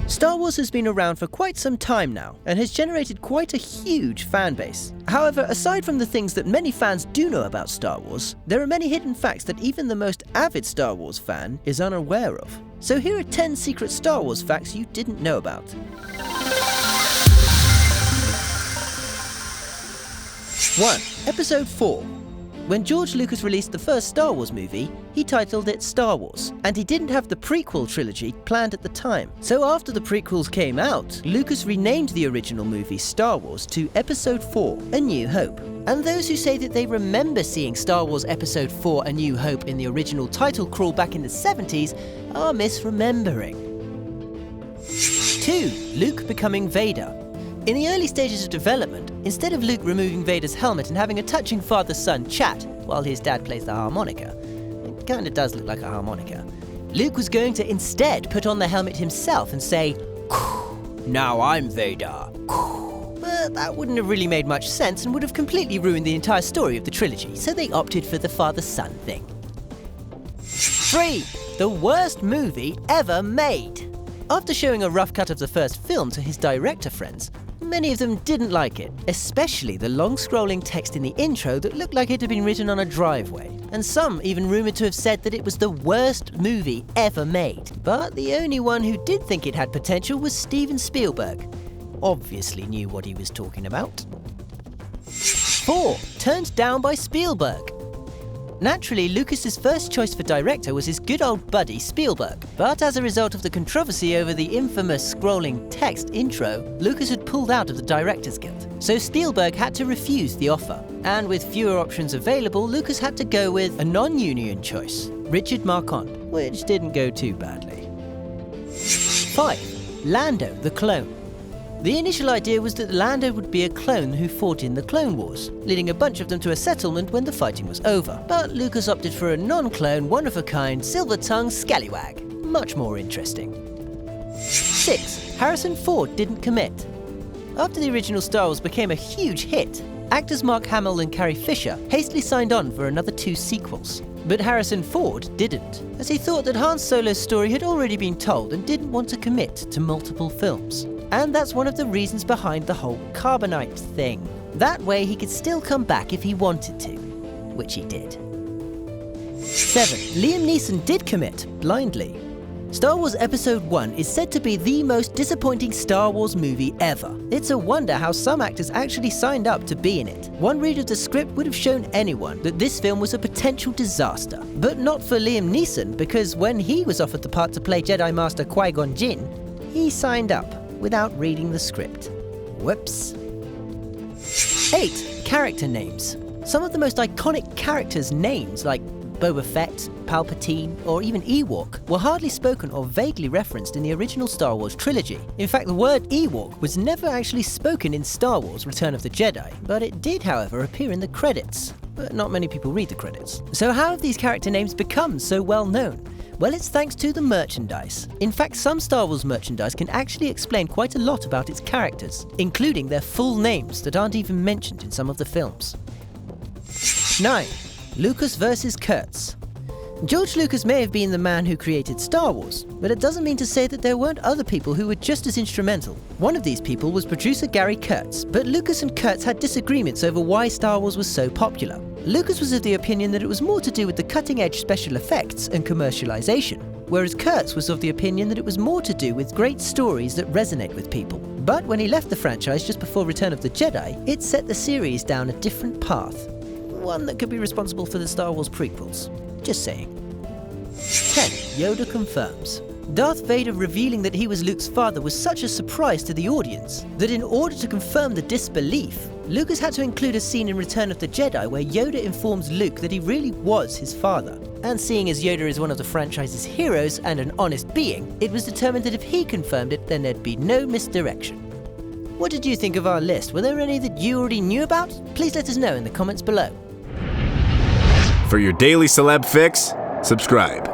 Star Wars has been around for quite some time now and has generated quite a huge fan base. However, aside from the things that many fans do know about Star Wars, there are many hidden facts that even the most avid Star Wars fan is unaware of. So here are 10 secret Star Wars facts you didn't know about. 1. Episode 4. When George Lucas released the first Star Wars movie, he titled it Star Wars, and he didn't have the prequel trilogy planned at the time. So after the prequels came out, Lucas renamed the original movie Star Wars to Episode 4, A New Hope. And those who say that they remember seeing Star Wars Episode 4, A New Hope in the original title crawl back in the 70s are misremembering. 2. Luke becoming Vader. In the early stages of development, instead of Luke removing Vader's helmet and having a touching father-son chat while his dad plays the harmonica, it kinda does look like a harmonica, Luke was going to instead put on the helmet himself and say, "Now I'm Vader." But that wouldn't have really made much sense and would have completely ruined the entire story of the trilogy, so they opted for the father-son thing. 3. The worst movie ever made. After showing a rough cut of the first film to his director friends, many of them didn't like it, especially the long scrolling text in the intro that looked like it had been written on a driveway. And some even rumoured to have said that it was the worst movie ever made. But the only one who did think it had potential was Steven Spielberg. Obviously knew what he was talking about. 4. Turned down by Spielberg. Naturally, Lucas's first choice for director was his good old buddy Spielberg, but as a result of the controversy over the infamous scrolling text intro, Lucas had pulled out of the Directors Guild. So Spielberg had to refuse the offer, and with fewer options available, Lucas had to go with a non-union choice, Richard Marquand, which didn't go too badly. 5. Lando the clone. The initial idea was that Lando would be a clone who fought in the Clone Wars, leading a bunch of them to a settlement when the fighting was over. But Lucas opted for a non-clone, one-of-a-kind, silver-tongued scallywag. Much more interesting. 6. Harrison Ford didn't commit. After the original Star Wars became a huge hit, actors Mark Hamill and Carrie Fisher hastily signed on for another 2 sequels. But Harrison Ford didn't, as he thought that Han Solo's story had already been told and didn't want to commit to multiple films. And that's one of the reasons behind the whole carbonite thing. That way he could still come back if he wanted to, which he did. 7. Liam Neeson did commit, blindly. Star Wars Episode 1 is said to be the most disappointing Star Wars movie ever. It's a wonder how some actors actually signed up to be in it. One read of the script would have shown anyone that this film was a potential disaster. But not for Liam Neeson, because when he was offered the part to play Jedi Master Qui-Gon Jinn, he signed up without reading the script. Whoops. 8. Character names. Some of the most iconic characters' names, like Boba Fett, Palpatine, or even Ewok, were hardly spoken or vaguely referenced in the original Star Wars trilogy. In fact, the word Ewok was never actually spoken in Star Wars Return of the Jedi, but it did, however, appear in the credits. But not many people read the credits. So how have these character names become so well known? Well, it's thanks to the merchandise. In fact, some Star Wars merchandise can actually explain quite a lot about its characters, including their full names that aren't even mentioned in some of the films. 9. Lucas versus KURTZ. George Lucas may have been the man who created Star Wars, but it doesn't mean to say that there weren't other people who were just as instrumental. One of these people was producer Gary Kurtz, but Lucas and Kurtz had disagreements over why Star Wars was so popular. Lucas was of the opinion that it was more to do with the cutting-edge special effects and commercialization, whereas Kurtz was of the opinion that it was more to do with great stories that resonate with people. But when he left the franchise just before Return of the Jedi, it set the series down a different path. One that could be responsible for the Star Wars prequels. Just saying. 10. Yoda confirms. Darth Vader revealing that he was Luke's father was such a surprise to the audience that in order to confirm the disbelief, Lucas had to include a scene in Return of the Jedi where Yoda informs Luke that he really was his father. And seeing as Yoda is one of the franchise's heroes and an honest being, it was determined that if he confirmed it, then there'd be no misdirection. What did you think of our list? Were there any that you already knew about? Please let us know in the comments below. For your daily celeb fix, subscribe.